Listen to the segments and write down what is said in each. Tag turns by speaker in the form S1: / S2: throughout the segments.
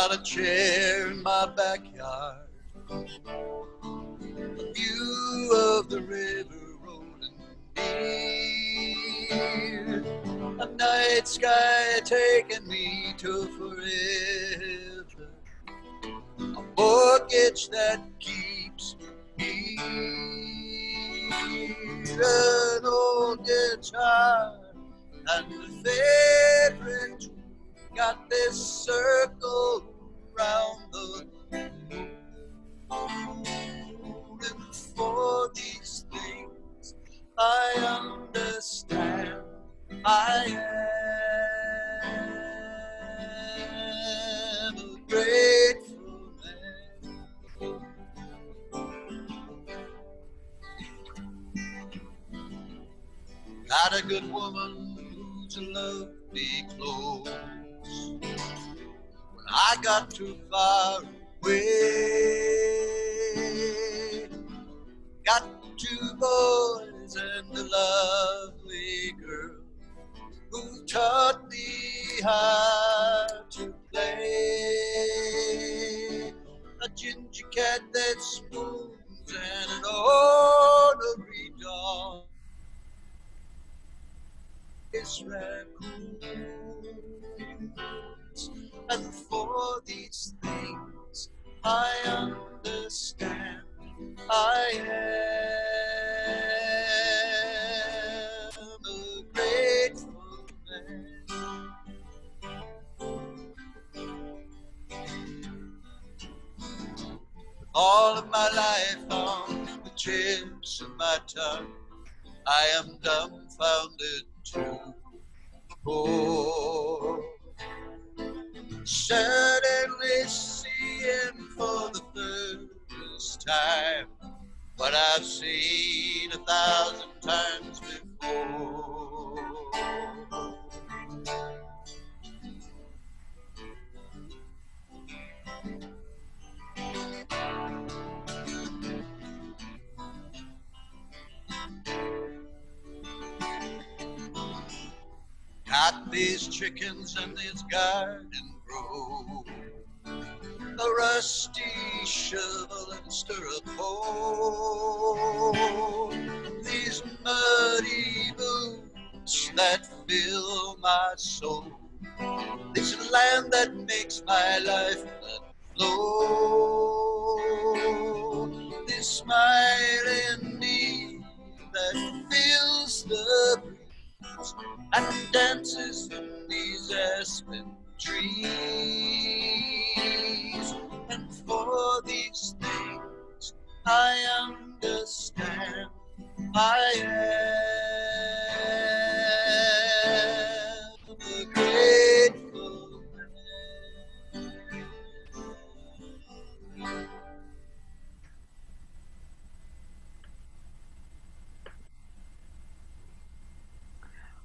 S1: got a chair in my backyard, a view of the river rolling near, a night sky taking me to forever, a mortgage that keeps me near, an old guitar and a favorite tune. Got this circle round the moon, and for these things I understand. I am a grateful man. Got a good woman who's loved me close when I got too far away. Got two boys and a lovely girl who taught me how to play. A ginger cat that spoons and an ornery dog. It's raccoons, and for these things I understand. I am a grateful man. All of my life on the chips of my tongue, I am dumbfounded too. Oh, suddenly seeing for the first time what I've seen 1,000 times before. Got these chickens and this garden grow, a rusty shovel and stirrup pole, these muddy boots that fill my soul, this land that makes my life flow, this smiling knee that feels the breeze and dances in these aspen trees. And for these things I understand. I am a grateful man.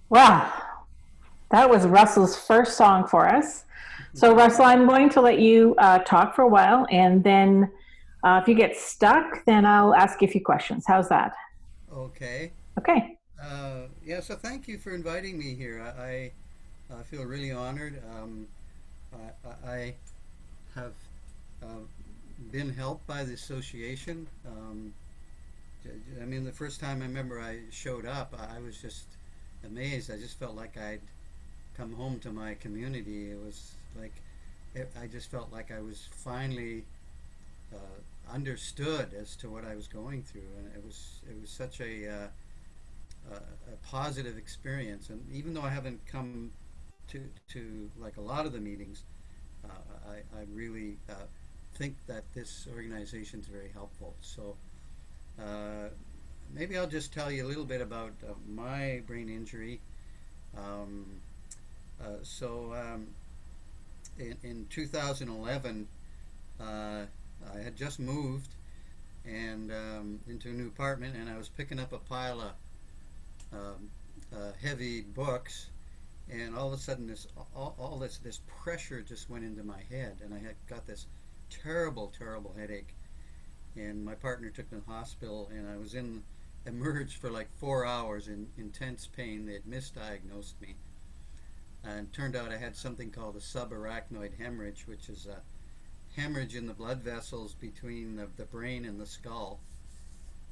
S2: Wow, that was Russell's first song for us. So, Russell, I'm going to let you talk for a while, and then if you get stuck, then I'll ask you a few questions. How's that?
S3: Okay.
S2: Okay.
S3: Yeah, so thank you for inviting me here. I feel really honored. I have uh, been helped by the association. I mean, the first time I remember I showed up, I was just amazed. I just felt like I'd come home to my community. It was like I just felt like I was finally understood as to what I was going through, and it was such a positive experience. And even though I haven't come to like a lot of the meetings, I really think that this organization is very helpful. So uh, maybe I'll just tell you a little bit about my brain injury. Um, so in 2011, I had just moved and into a new apartment, and I was picking up a pile of heavy books, and all of a sudden all this pressure just went into my head, and I had got this terrible headache, and my partner took me to the hospital, and I was emerged for like 4 hours in intense pain. They had misdiagnosed me. and turned out I had something called a subarachnoid hemorrhage, which is a hemorrhage in the blood vessels between the brain and the skull.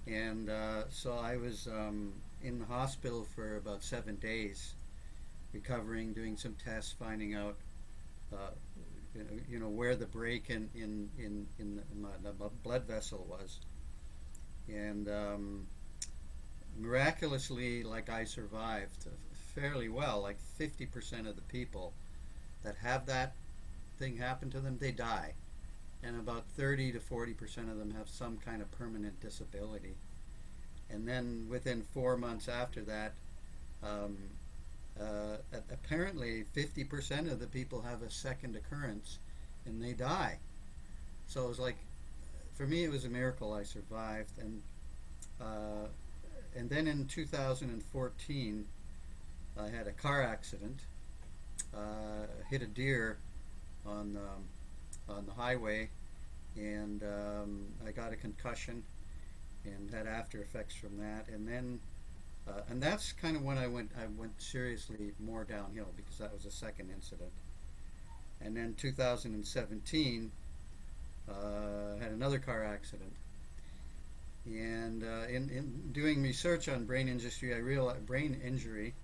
S3: And so I was in the hospital for about 7 days, recovering, doing some tests, finding out, uh, where the break in the blood vessel was. And miraculously, like, I survived fairly well. Like 50% of the people that have that thing happen to them, they die. And about 30 to 40% of them have some kind of permanent disability. And then within 4 months after that, um, apparently 50% of the people have a second occurrence and they die. So it was like, for me, it was a miracle I survived. Uh, and then in 2014, I had a car accident, hit a deer on the highway, and I got a concussion and had after effects from that. And that's kind of when I went seriously more downhill, because that was a second incident. And then 2017, had another car accident. And in doing research on brain injury,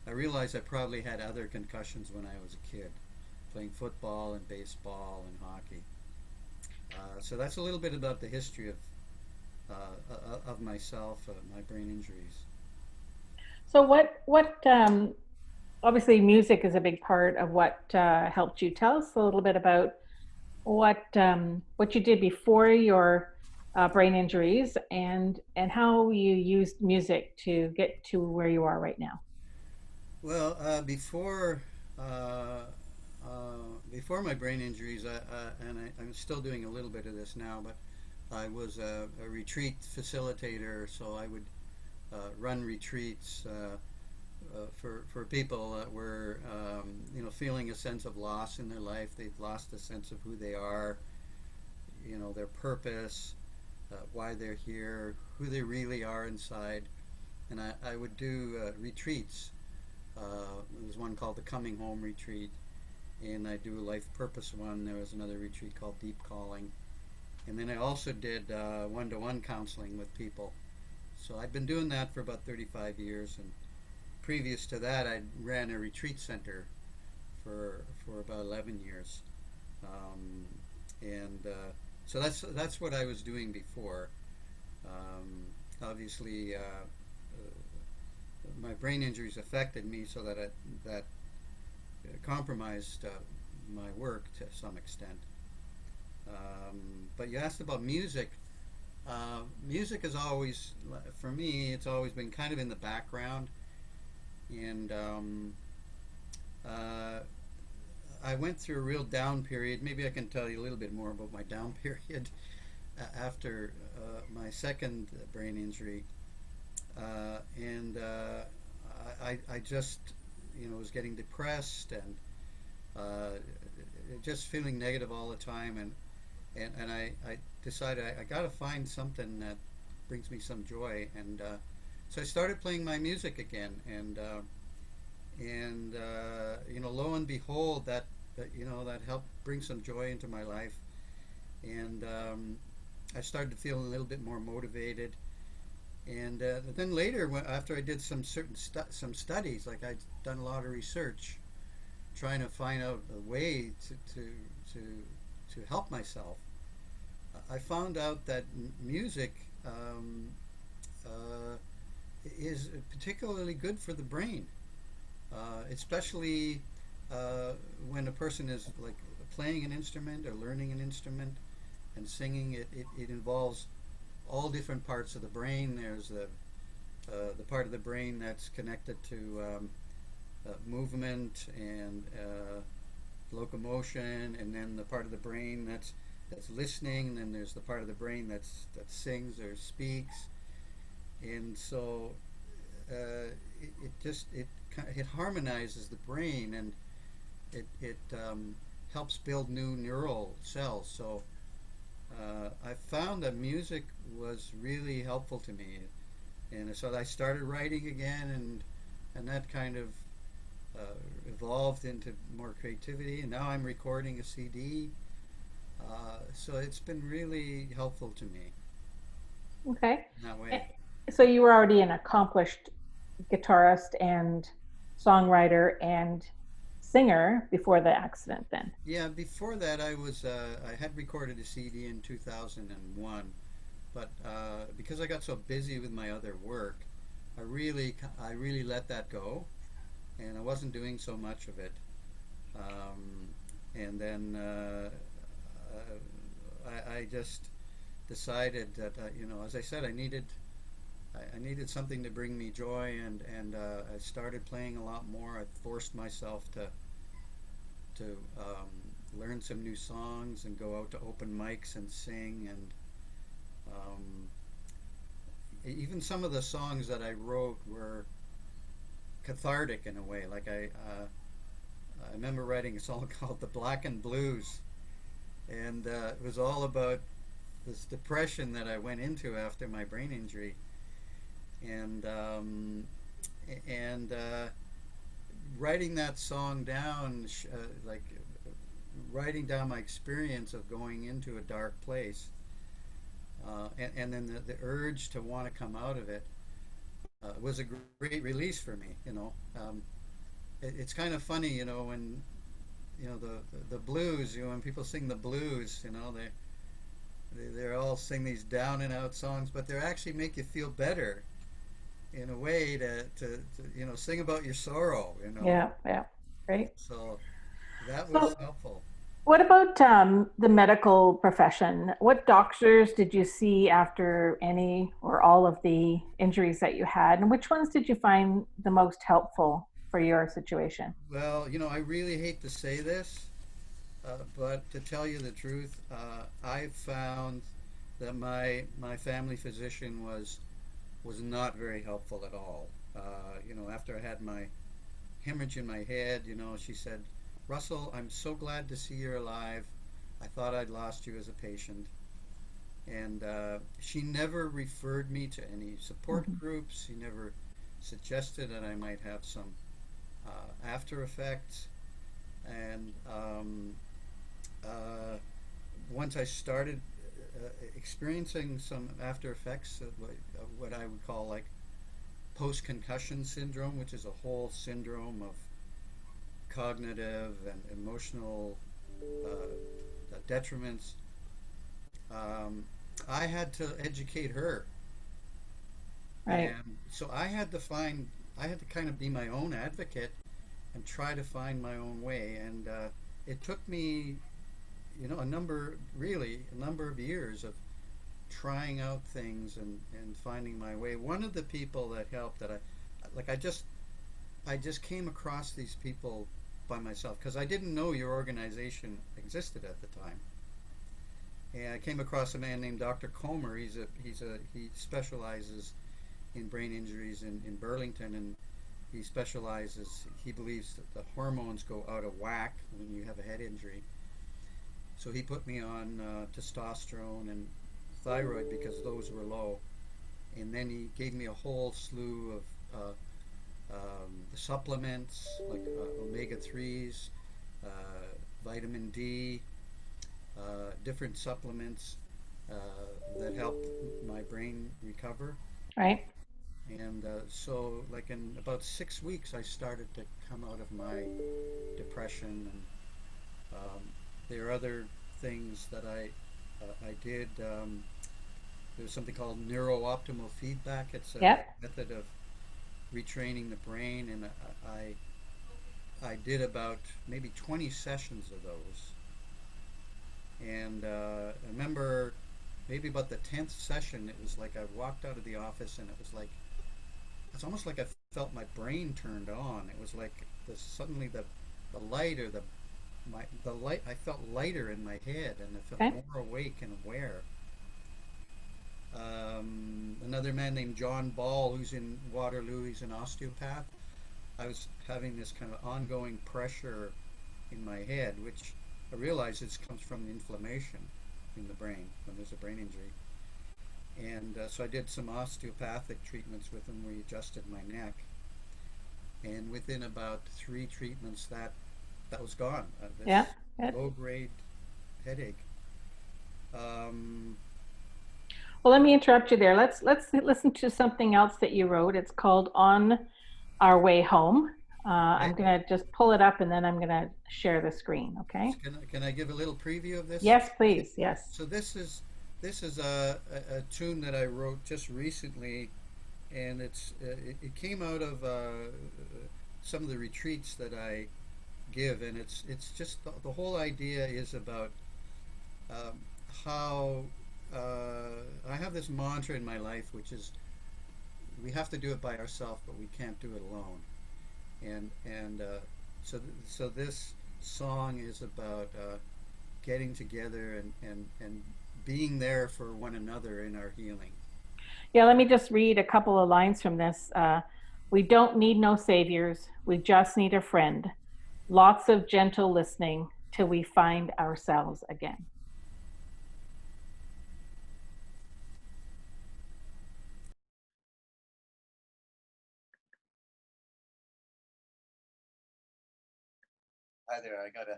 S3: I realized I probably had other concussions when I was a kid, playing football and baseball and hockey. So that's a little bit about the history of myself, my brain injuries.
S2: So obviously music is a big part of what helped you. Tell us a little bit about what you did before your brain injuries, and how you used music to get to where you are right now.
S3: Well, uh, before my brain injuries, I'm still doing a little bit of this now, but I was a retreat facilitator, so I would run retreats for people that were, feeling a sense of loss in their life. They've lost a sense of who they are, their purpose, why they're here, who they really are inside. And I would do retreats. There was one called the Coming Home Retreat, and I do a Life Purpose one. There was another retreat called Deep Calling. And then I also did one-to-one counseling with people. So I've been doing that for about 35 years, and previous to that, I ran a retreat center for about 11 years, and so that's what I was doing before. Obviously, my brain injuries affected me, so that compromised my work to some extent. But you asked about music. Music is always, for me, it's always been kind of in the background. And I went through a real down period. Maybe I can tell you a little bit more about my down period after my second brain injury. And I just, was getting depressed, and just feeling negative all the time. And I decided I got to find something that brings me some joy. And so I started playing my music again, and lo and behold, that helped bring some joy into my life. And I started to feel a little bit more motivated. And then later, after I did some some studies, like I'd done a lot of research, trying to find out a way to help myself, I found out that music is particularly good for the brain, especially when a person is like playing an instrument or learning an instrument and singing. It involves all different parts of the brain. There's the part of the brain that's connected to movement and locomotion, and then the part of the brain that's listening, and then there's the part of the brain that sings or speaks. And so it harmonizes the brain, and it helps build new neural cells. So I found that music was really helpful to me, and so I started writing again, and that kind of evolved into more creativity, and now I'm recording a CD. So it's been really helpful to me
S2: Okay.
S3: in that
S2: Eh,
S3: way.
S2: So you were already an accomplished guitarist and songwriter and singer before the accident then.
S3: Yeah, before that, I had recorded a CD in 2001, but because I got so busy with my other work, I really let that go, and I wasn't doing so much of it. Um, and then I just decided that as I said, I needed something to bring me joy, and I started playing a lot more. I forced myself to learn some new songs and go out to open mics and sing, and um, even some of the songs that I wrote were cathartic in a way. I remember writing a song called "The Black and Blues," and it was all about this depression that I went into after my brain injury, and and writing that song down, writing down my experience of going into a dark place, and then the urge to want to come out of it was a great release for me. It's kind of funny, when the blues. When people sing the blues, they're all sing these down and out songs, but they actually make you feel better in a way to sing about your sorrow.
S2: Yeah, yeah. Great.
S3: So that was
S2: So
S3: helpful.
S2: what about the medical profession? What doctors did you see after any or all of the injuries that you had? And which ones did you find the most helpful for your situation?
S3: Well, I really hate to say this, but to tell you the truth, I found that my family physician was not very helpful at all. After I had my hemorrhage in my head, she said, "Russell, I'm so glad to see you're alive. I thought I'd lost you as a patient." And she never referred me to any support
S2: Mhm.
S3: groups. She never suggested that I might have some after effects. And uh, once I started experiencing some after effects of what I would call like post concussion syndrome, which is a whole syndrome of cognitive and emotional detriments, um, I had to educate her.
S2: Right.
S3: And so I had to kind of be my own advocate and try to find my own way. And it took me, a number of years of trying out things and finding my way. One of the people that helped like, I just came across these people by myself because I didn't know your organization existed at the time. And I came across a man named Dr. Comer. He specializes in brain injuries in Burlington, and he believes that the hormones go out of whack when you have a head injury. So he put me on testosterone and thyroid because those were low. And then he gave me a whole slew of supplements like omega 3s, uh, vitamin D, different supplements uh, that help my brain recover.
S2: Right.
S3: And so, like in about 6 weeks, I started to come out of my depression. And there are other things that I did. There's something called neuro-optimal feedback. It's a
S2: Yep.
S3: method of retraining the brain, and I did about maybe 20 sessions of those. And I remember maybe about the 10th session, it was like I walked out of the office, and it's almost like I felt my brain turned on. It was like suddenly the light or the light, I felt lighter in my head, and I felt
S2: Okay.
S3: more awake and aware. Another man named John Ball, who's in Waterloo, he's an osteopath. I was having this kind of ongoing pressure in my head, which I realized it comes from the inflammation in the brain when there's a brain injury. And so I did some osteopathic treatments with him. We adjusted my neck. and within about 3 treatments, that was gone.
S2: Yeah.
S3: This
S2: Good.
S3: low-grade headache. Um,
S2: Well, let me interrupt you there. Let's listen to something else that you wrote. It's called "On Our Way Home." I'm
S3: okay.
S2: gonna just pull it up and then I'm gonna share the screen. Okay.
S3: Can I give a little preview of this?
S2: Yes, please. Yes.
S3: So this is a tune that I wrote just recently, and it came out of some of the retreats that I give, and it's just the whole idea is about um, how I have this mantra in my life, which is we have to do it by ourselves, but we can't do it alone. And so this song is about getting together and being there for one another in our healing.
S2: Yeah. Let me just read a couple of lines from this. We don't need no saviors. We just need a friend. Lots of gentle listening till we find ourselves again.
S3: Hi there, I got a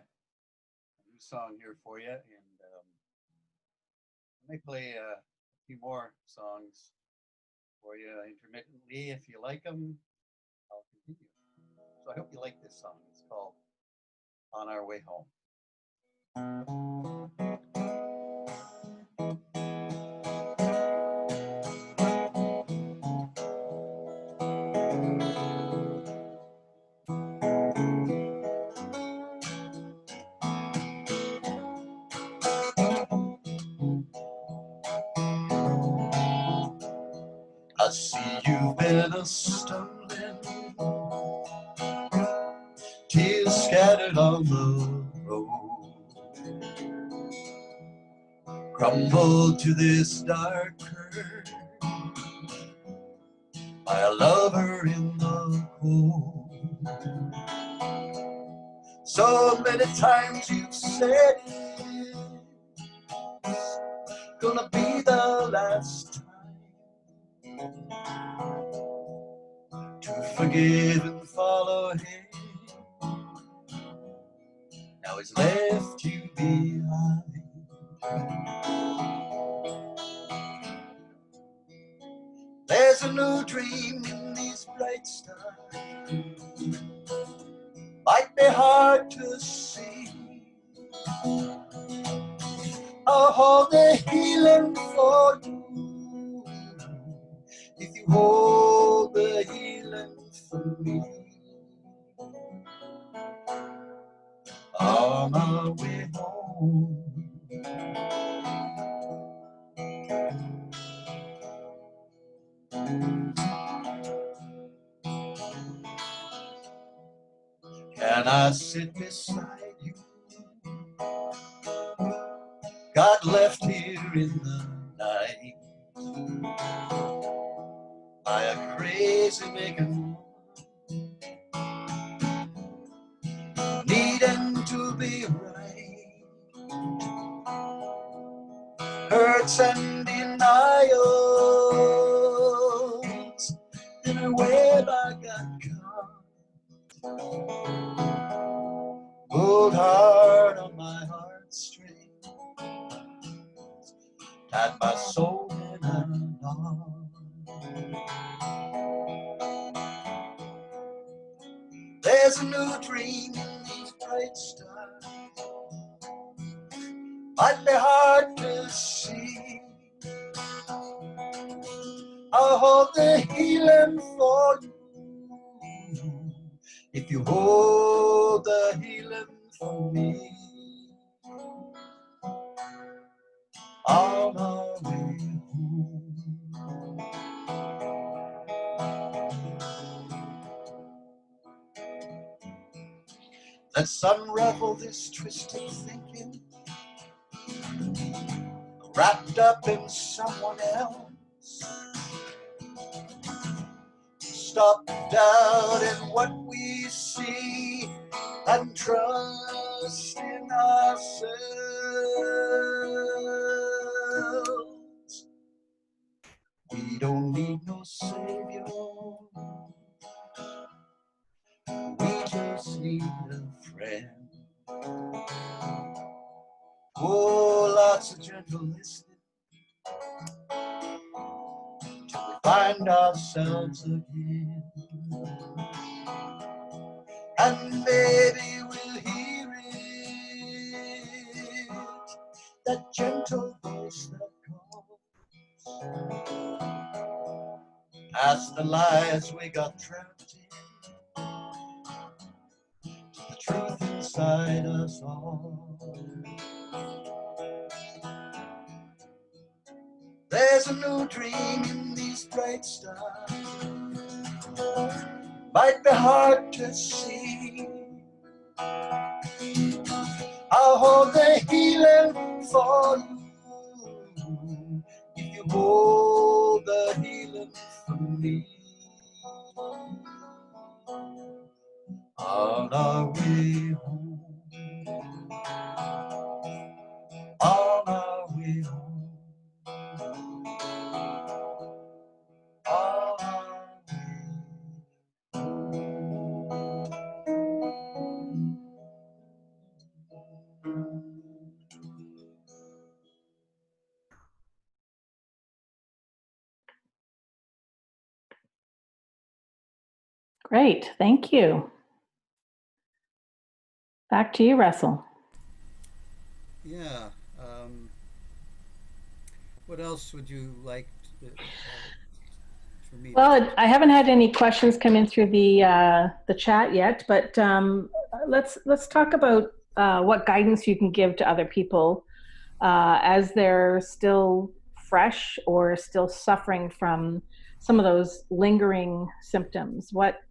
S3: new song here for you, and I may play a few more songs for you intermittently. If you like them, I'll continue. So I hope you like this song. It's called On Our Way Home.
S1: I see you've been a stumbling, tears scattered on the road, crumbled to this dark curve by a lover in the cold. So many times you've said it's gonna be the last time to forgive and follow him. Now he's left you behind. There's a new dream in these bright stars. Might be hard to see. I'll hold the healing for you if you hold the healing for me. On our way home. Can I sit beside you? Got left here in the night by a crazy making, needing to be right. Hurts and denials in a web I got caught. Pulled hard on my heartstrings, tied my soul in a knot. There's a new dream in these bright stars. Might be hard to see. I'll hold the healing for you if you hold the healing for me. On our way home. Let's unravel this twisted thinking, wrapped up in someone else. Stop doubting what we see and trust in ourselves. We don't need no savior. need a friend. Oh, lots of gentle listening till we find ourselves again. And maybe we'll hear it, that gentle voice that calls, past the lies we got trapped in, to the truth inside us all. There's a new dream in these bright stars, might be hard to see. I'll hold the healing for you if you hold the healing for me. On our way home, on our way home, on our way home.
S2: Great, thank you. Back to you, Russell.
S3: Yeah. What else would you like for me to?
S2: Well, I haven't had any questions come in through the chat yet, but let's talk about what guidance you can give to other people as they're still fresh or still suffering from some of those lingering symptoms. What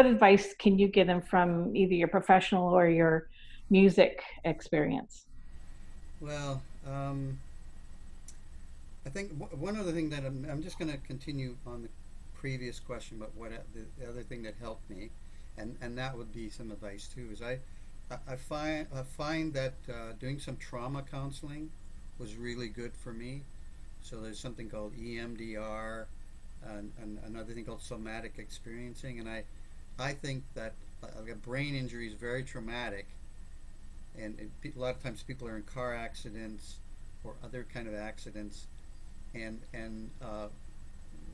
S2: advice can you give them from either your professional or your music experience?
S3: Well, I think one other thing that I'm just going to continue on the previous question, but the other thing that helped me, and that would be some advice too, is I find that doing some trauma counseling was really good for me. So there's something called EMDR, and another thing called somatic experiencing, and I think that a brain injury is very traumatic, and a lot of times people are in car accidents or other kind of accidents, and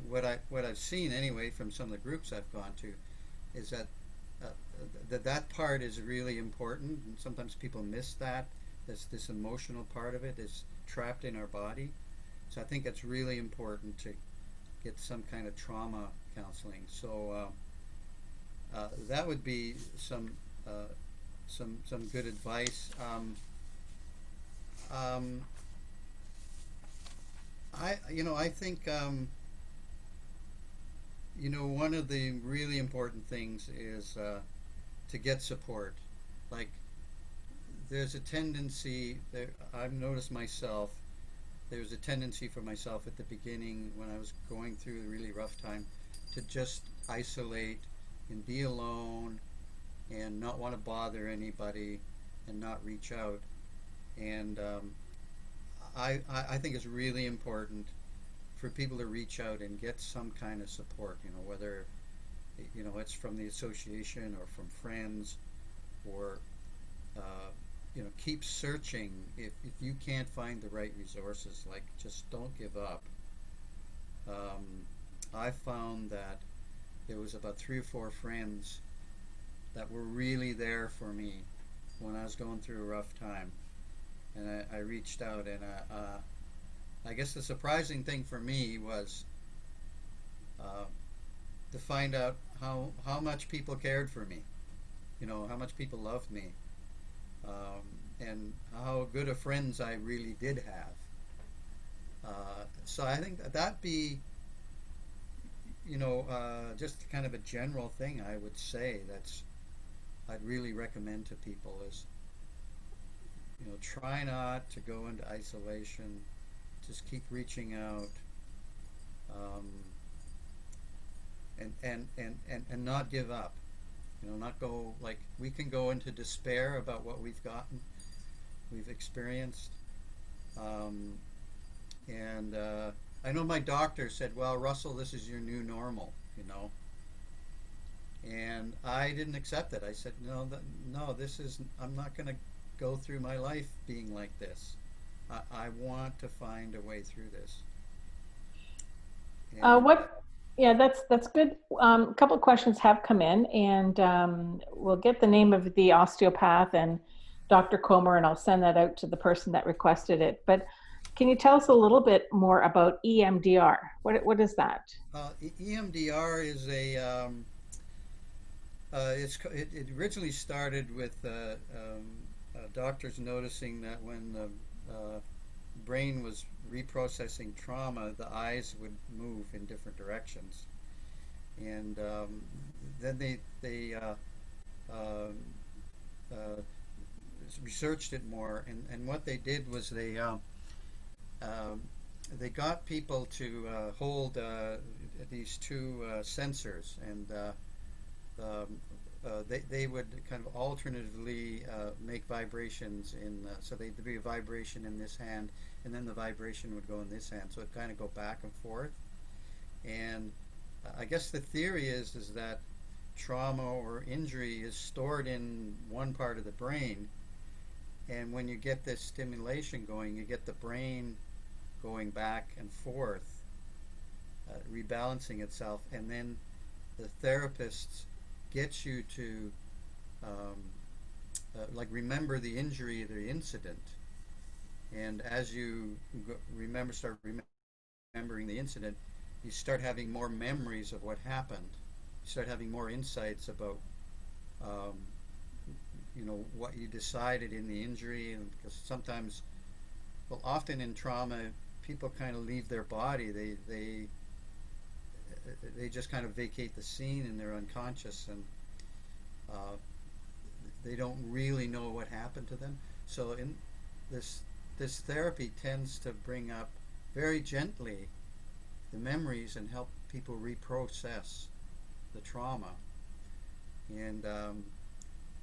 S3: what I've seen anyway from some of the groups I've gone to is that that part is really important, and sometimes people miss that. This emotional part of it is trapped in our body, so I think it's really important to get some kind of trauma counseling. So that would be some good advice. Um, I think one of the really important things is to get support. Like, there's a tendency there. I've noticed myself. There's a tendency for myself at the beginning when I was going through a really rough time to just isolate and be alone and not want to bother anybody and not reach out. And I think it's really important for people to reach out and get some kind of support, whether it's from the association or from friends, or keep searching. If you can't find the right resources, like, just don't give up. I found that there was about 3 or 4 friends that were really there for me when I was going through a rough time, and I reached out, and I guess the surprising thing for me was uh, to find out how much people cared for me, how much people loved me, and how good of friends I really did have. So I think that be, just kind of a general thing I would say I'd really recommend to people is, try not to go into isolation. Just keep reaching out, um, and not give up. Not go, like, we can go into despair about what we've experienced. Um, and I know my doctor said, "Well, Russell, this is your new normal." And I didn't accept it. I said, no, no, I'm not going to go through my life being like this. I want to find a way through this. And
S2: What? Yeah, that's good. A couple of questions have come in, and we'll get the name of the osteopath and Dr. Comer, and I'll send that out to the person that requested it. But can you tell us a little bit more about EMDR? What is that?
S3: EMDR is it originally started with doctors noticing that when the brain was reprocessing trauma, the eyes would move in different directions, and then they uh, researched it more, and what they did was they got people to hold these two sensors, and they would kind of alternatively make vibrations so there'd be a vibration in this hand, and then the vibration would go in this hand, so it'd kind of go back and forth. And I guess the theory is that trauma or injury is stored in one part of the brain, and when you get this stimulation going, you get the brain going back and forth, rebalancing itself, and then the therapists get you to like remember the injury or the incident, and as you start remembering the incident, you start having more memories of what happened. You start having more insights about um, what you decided in the injury, and because sometimes, well, often in trauma, people kind of leave their body. They just kind of vacate the scene and they're unconscious, and they don't really know what happened to them. So in this therapy tends to bring up very gently the memories and help people reprocess the trauma. And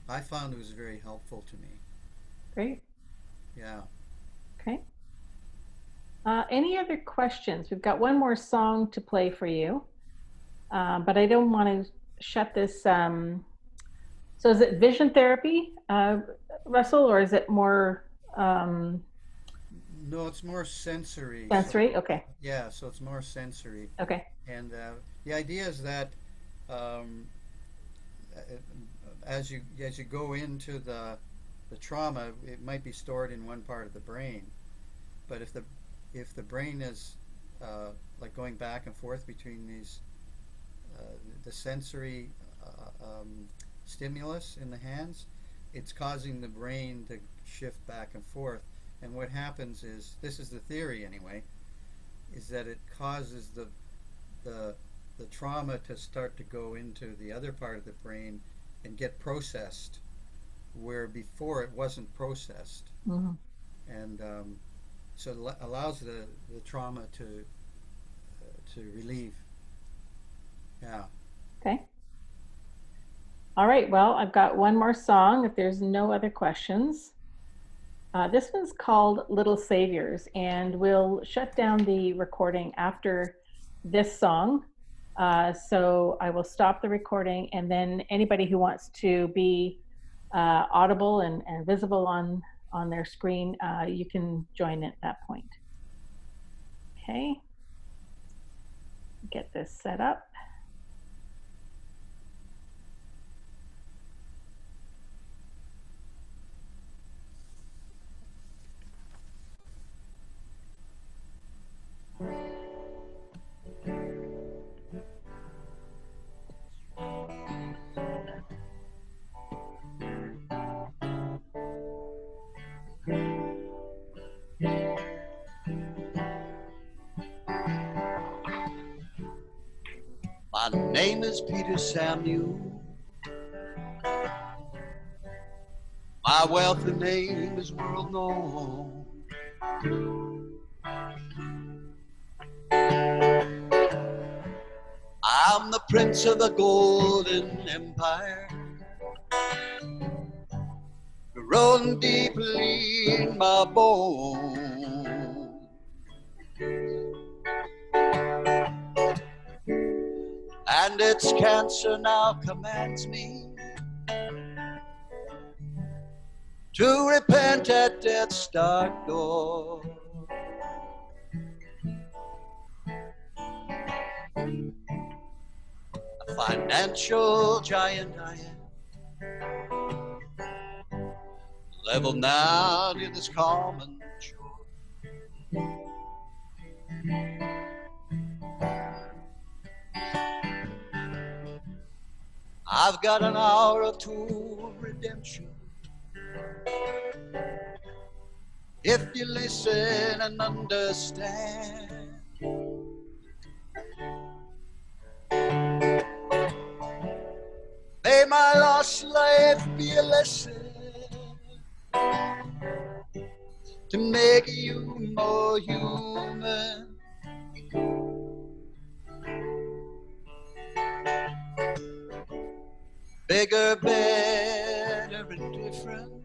S3: I found it was very helpful to me.
S2: Great.
S3: Yeah.
S2: Okay. Any other questions? We've got one more song to play for you, but I don't want to shut this. So is it vision therapy, Russell, or is it more
S3: No, it's more sensory.
S2: sensory? Okay.
S3: Yeah, so it's more sensory.
S2: Okay.
S3: And the idea is that um, as you go into the trauma, it might be stored in one part of the brain, but if the brain is like going back and forth between these the sensory stimulus in the hands, it's causing the brain to shift back and forth. And what happens is, this is the theory anyway, is that it causes the trauma to start to go into the other part of the brain and get processed, where before it wasn't processed.
S2: Mm-hmm.
S3: And so it allows the trauma to relieve. Yeah.
S2: Okay. All right. Well, I've got one more song if there's no other questions. This one's called Little Saviors, and we'll shut down the recording after this song. So I will stop the recording, and then anybody who wants to be audible and visible on their screen, you can join at that point. Okay. Get this set up.
S1: My name is Peter Samuel. My wealthy name is world known. I'm the prince of the golden empire, growing deeply in my bones. And and its cancer now commands me to repent at death's dark door. A financial giant I am, level now to this common shore. I've got an hour or two of redemption if you listen and understand. May my lost life be a lesson to make you more human. Bigger, better, and different.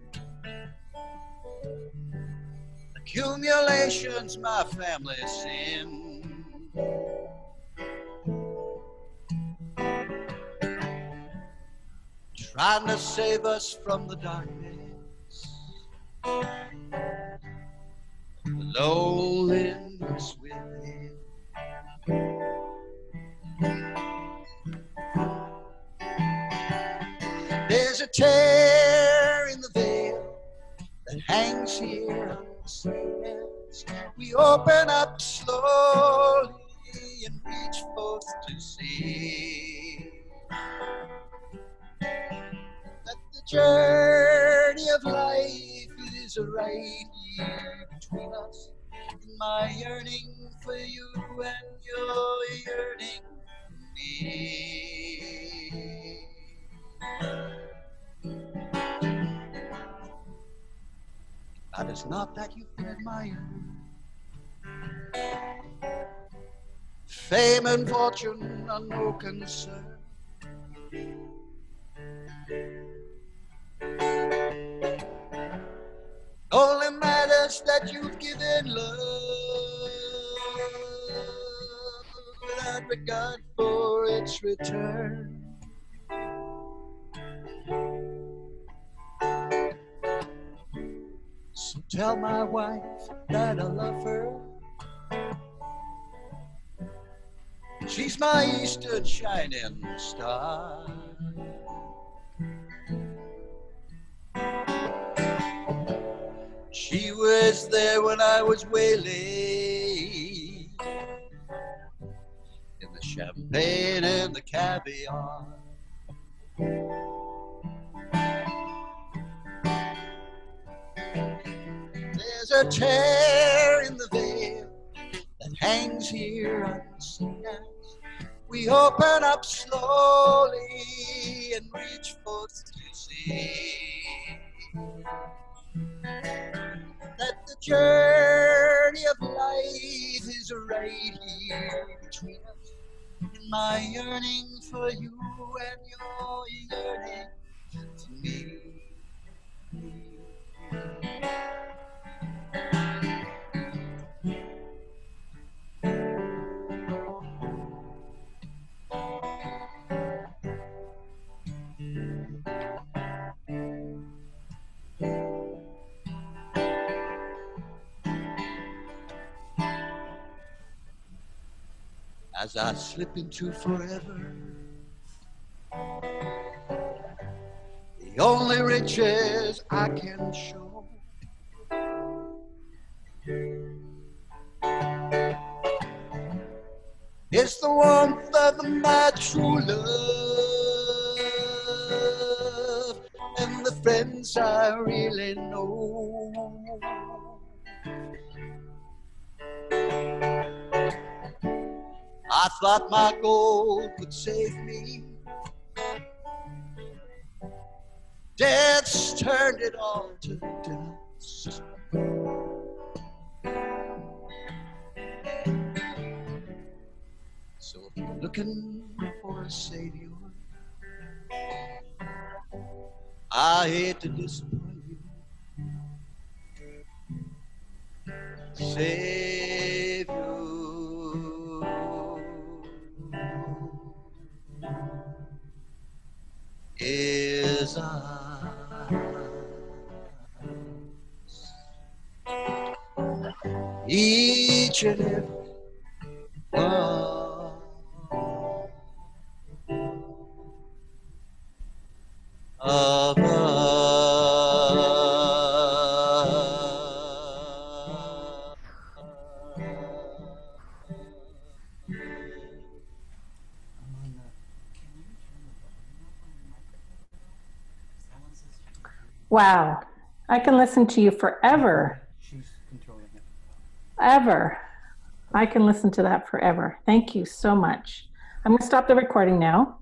S1: Accumulation's my family sin. Trying to save us from the darkness, the loneliness within. There's a tear in the veil that hangs here unseen as we open up slowly and reach forth to see that the journey of life is right here between us. In my yearning for you and your yearning for me. That is not that you admire fame and fortune are no concern. Only matters that you've given love without regard for its return. So tell my wife that I love her. She's my eastern shining star. She was there when I was wailing in the champagne and the caviar. There's a tear in the veil that hangs here unseen as we open up slowly and reach forth to see that the journey of life is right here between us. In my yearning for you and your yearning for me. As I slip into forever, the only riches I can show is the warmth of my true love and the friends I really know. I thought my gold would save me. Death's turned it all to dust. So if you're looking for a savior, I hate to disappoint you. Savior. his arms. Each and every one of
S2: Wow. I can listen to you forever.
S3: She's controlling it.
S2: Ever. I can listen to that forever. Thank you so much. I'm going to stop the recording now.